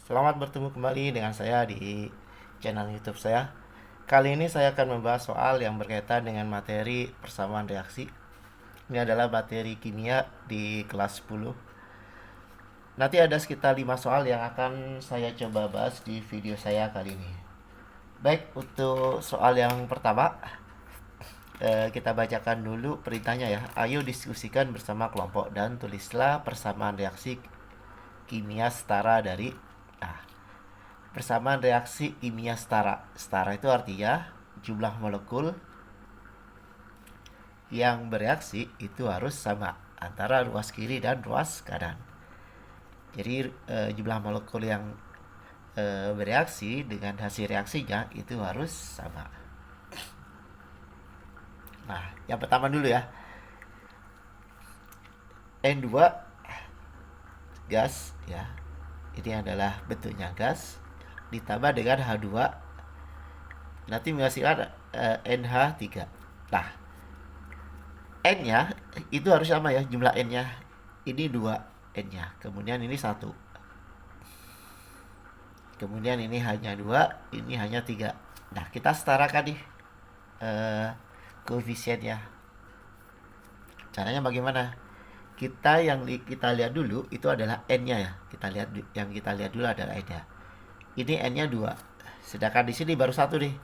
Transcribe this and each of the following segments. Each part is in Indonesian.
Selamat bertemu kembali dengan saya di channel YouTube saya. Kali ini saya akan membahas soal yang berkaitan dengan materi persamaan reaksi. Ini adalah materi kimia di kelas 10. Nanti ada sekitar 5 soal yang akan saya coba bahas di video saya kali ini. Baik, untuk soal yang pertama, kita bacakan dulu perintahnya ya. Ayo diskusikan bersama kelompok dan tulislah persamaan reaksi kimia setara dari persamaan reaksi kimia setara. Setara itu artinya jumlah molekul yang bereaksi itu harus sama antara ruas kiri dan ruas kanan. Jadi jumlah molekul yang bereaksi dengan hasil reaksinya itu harus sama. Nah, yang pertama dulu ya. N2 gas ya. Ini adalah bentuknya gas ditambah dengan H2 nanti menghasilkan NH3. Nah, N-nya itu harus sama ya, jumlah N-nya. Ini 2 N-nya, kemudian ini 1. Kemudian ini hanya 2, ini hanya 3. Nah, kita setarakan nih koefisiennya. Caranya bagaimana? Kita lihat dulu itu adalah N-nya ya. Yang kita lihat dulu adalah N-nya. Ini N-nya 2. Sedangkan di sini baru 1 nih.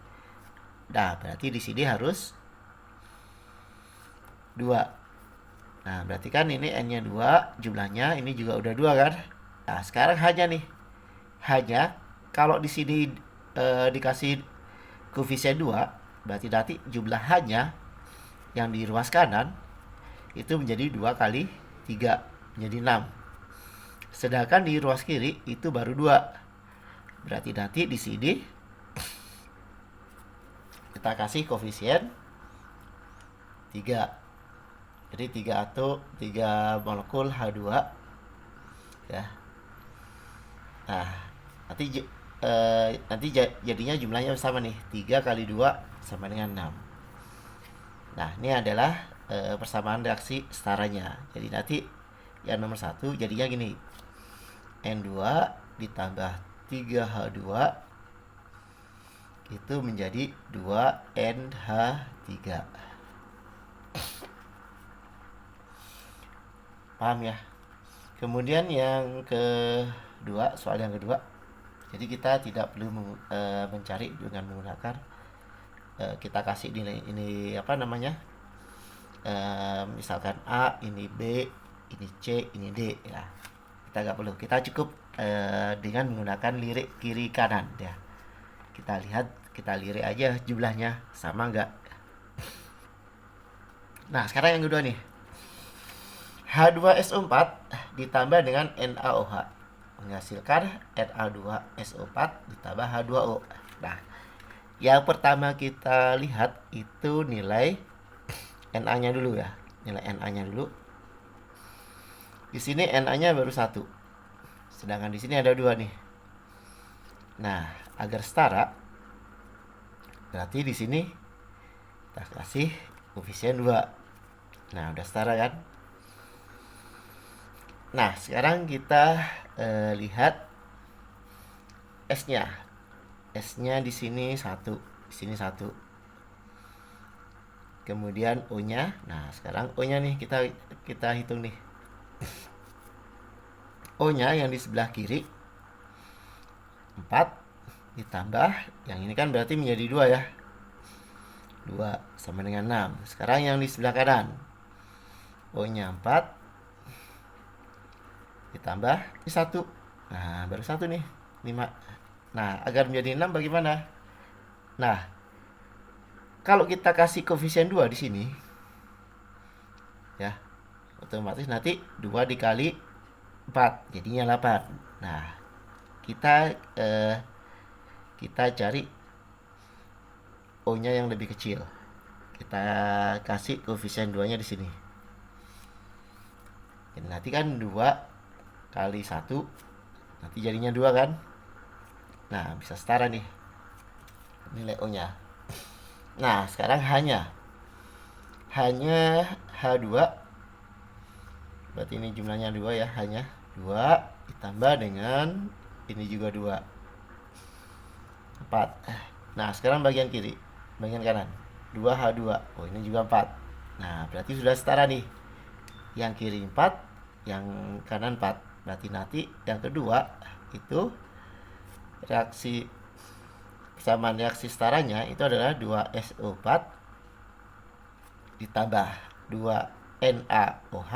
Nah, berarti di sini harus 2. Nah, berarti kan ini N-nya 2, jumlahnya ini juga udah 2 kan? Nah, sekarang hanya nih. Hanya kalau di sini dikasih koefisien 2, berarti nanti jumlah hanya yang di ruas kanan itu menjadi 2 kali 3, menjadi 6. Sedangkan di ruas kiri itu baru 2. Berarti nanti di sini kita kasih koefisien 3. Jadi 3 molekul H2 ya. Nah, nanti jadinya jumlahnya sama nih. 3 kali 2 sama dengan 6. Nah, ini adalah persamaan reaksi setaranya. Jadi nanti yang nomor 1 jadinya gini. N2 ditambah 3H2 itu menjadi 2NH3. Paham ya? Kemudian yang kedua, soal yang kedua. Jadi kita tidak perlu mencari dengan menggunakan kita kasih nilai ini apa namanya? Misalkan A, ini B, ini C, ini D ya. Kita nggak perlu. Kita cukup dengan menggunakan lirik kiri kanan ya. Kita lirik aja jumlahnya sama nggak. Nah, sekarang yang kedua nih. H2SO4 ditambah dengan NaOH menghasilkan Na2SO4 ditambah H2O. Nah, yang pertama kita lihat itu nilai Na-nya dulu ya. Nilai Na-nya dulu. Di sini Na-nya baru 1. Sedangkan di sini ada 2 nih. Nah, agar setara berarti di sini kita kasih koefisien 2. Nah, udah setara kan? Nah, sekarang kita lihat S-nya. S-nya di sini 1, di sini 1. Kemudian O-nya. Nah, sekarang O-nya nih kita hitung nih. O-nya yang di sebelah kiri 4 ditambah yang ini kan berarti menjadi 2 ya. 2 sama dengan 6. Sekarang yang di sebelah kanan. O-nya 4 ditambah ini 1. Nah, baru 1 nih. 5. Nah, agar menjadi 6 bagaimana? Nah, kalau kita kasih koefisien 2 di sini ya, otomatis nanti 2 dikali 4 jadinya 8. Nah, kita cari O-nya yang lebih kecil. Kita kasih koefisien 2-nya di sini. Jadi nanti kan 2 kali 1 nanti jadinya 2 kan. Nah, bisa setara nih nilai O-nya. Nah, sekarang hanya H2 berarti ini jumlahnya 2 ya. Hanya 2 ditambah dengan ini juga 2, 4. Nah, sekarang bagian kiri, bagian kanan, 2H2. Oh, ini juga 4. Nah, berarti sudah setara nih. Yang kiri 4, yang kanan 4. Berarti nanti yang kedua itu reaksi persamaan reaksi setaranya itu adalah 2SO4 ditambah 2NaOH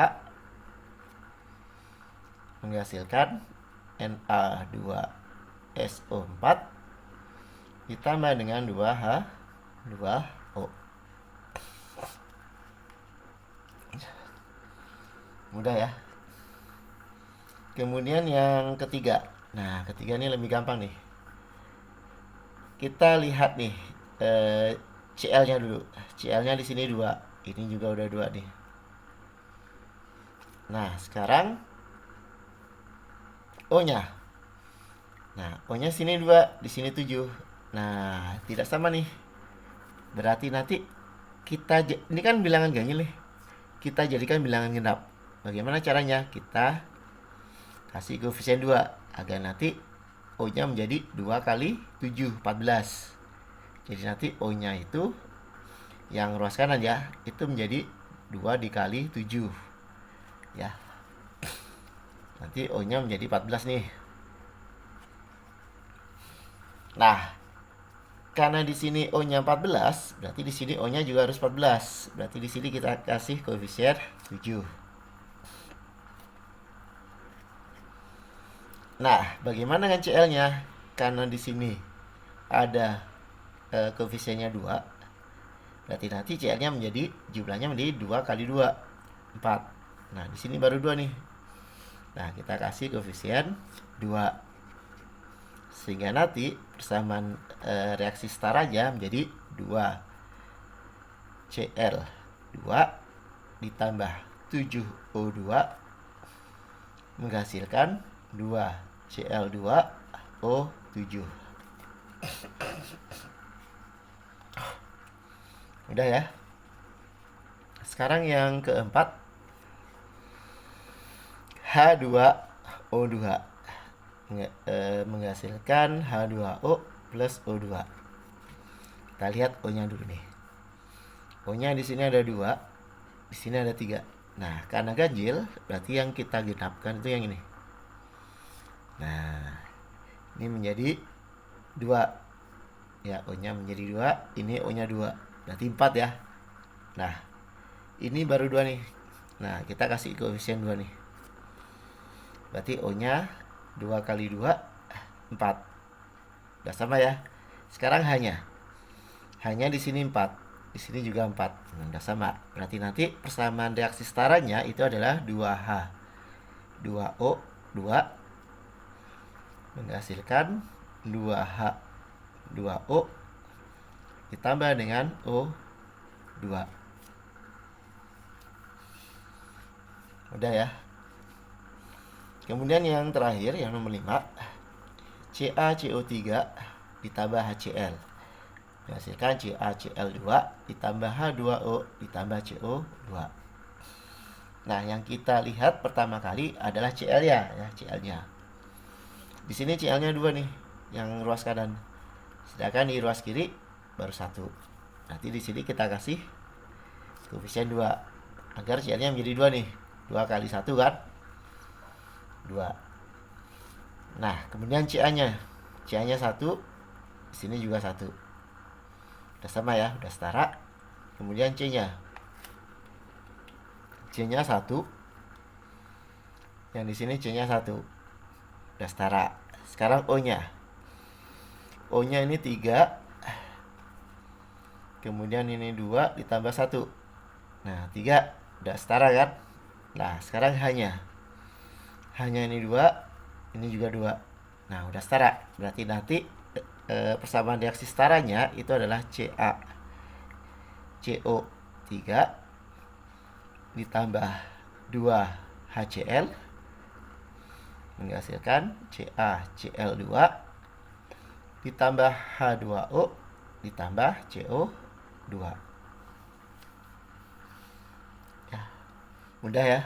menghasilkan Na2SO4 ditambah dengan 2H2O. Mudah ya. Kemudian yang ketiga. Nah, ketiga ini lebih gampang nih. Kita lihat nih Cl-nya dulu. Cl-nya di sini 2. Ini juga udah 2 nih. Nah, sekarang O-nya. Nah, O-nya sini 2, di sini 7. Nah, tidak sama nih. Berarti nanti ini kan bilangan ganjil nih. Kita jadikan bilangan genap. Bagaimana caranya? Kita kasih koefisien 2 agar nanti O-nya menjadi 2 kali 7, 14. Jadi nanti O-nya itu yang ruas kanan ya, itu menjadi 2 dikali 7. Ya. Nanti O-nya menjadi 14 nih. Nah, karena di sini O-nya 14, berarti di sini O-nya juga harus 14. Berarti di sini kita kasih koefisien 7. Nah, bagaimana dengan Cl-nya? Karena di sini ada koefisiennya 2, berarti nanti Cl-nya jumlahnya menjadi 2 kali 2, 4. Nah, di sini baru 2 nih. Nah, kita kasih koefisien 2. Sehingga nanti persamaan reaksi setaranya menjadi 2 Cl2 ditambah 7O2 menghasilkan 2 Cl2O7. Udah ya. Sekarang yang keempat, H2O2 menghasilkan H2O plus O2. Kita lihat O-nya dulu nih. O-nya di sini ada 2, di sini ada 3. Nah, karena ganjil, berarti yang kita genapkan itu yang ini. Nah, ini menjadi 2. Ya, O-nya menjadi 2, ini O-nya 2. Berarti 4 ya. Nah, ini baru 2 nih. Nah, kita kasih koefisien 2 nih. Berarti O-nya 2 kali 2, 4. Udah sama ya. Sekarang hanya di sini 4, di sini juga 4. Udah sama. Berarti nanti persamaan reaksi setaranya itu adalah 2H 2O 2 menghasilkan 2H 2O ditambah dengan O2. Udah ya. Kemudian yang terakhir, yang nomor 5, CaCO3 ditambah HCl menghasilkan CaCl2 ditambah H2O ditambah CO2. Nah, yang kita lihat pertama kali adalah Cl-nya ya, Cl-nya. Di sini Cl-nya 2 nih, yang ruas kanan. Sedangkan di ruas kiri baru 1. Nanti di sini kita kasih koefisien 2 agar Cl-nya menjadi 2 nih. 2 kali 1 kan? 2. Nah, kemudian Ca-nya. Ca-nya 1, di sini juga 1. Udah sama ya, udah setara. Kemudian C-nya. C-nya 1. Yang di sini C-nya 1. Udah setara. Sekarang O-nya. O-nya ini 3. Kemudian ini 2 ditambah 1. Nah, 3 udah setara kan? Nah, sekarang H-nya. H-nya ini 2, ini juga 2. Nah, udah setara. Berarti nanti persamaan reaksi setaranya itu adalah CaCO3 ditambah 2 HCl menghasilkan CaCl2 ditambah H2O ditambah CO2. Ya, mudah ya.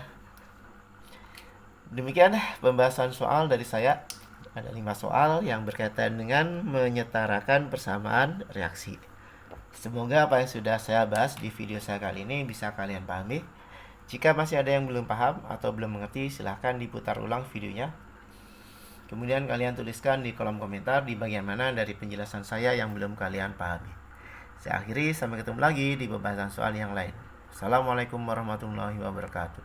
Demikian pembahasan soal dari saya. Ada 5 soal yang berkaitan dengan menyetarakan persamaan reaksi. Semoga apa yang sudah saya bahas di video saya kali ini bisa kalian pahami. Jika masih ada yang belum paham atau belum mengerti, silahkan diputar ulang videonya. Kemudian kalian tuliskan di kolom komentar di bagian mana dari penjelasan saya yang belum kalian pahami. Saya akhiri, sampai ketemu lagi di pembahasan soal yang lain. Assalamualaikum warahmatullahi wabarakatuh.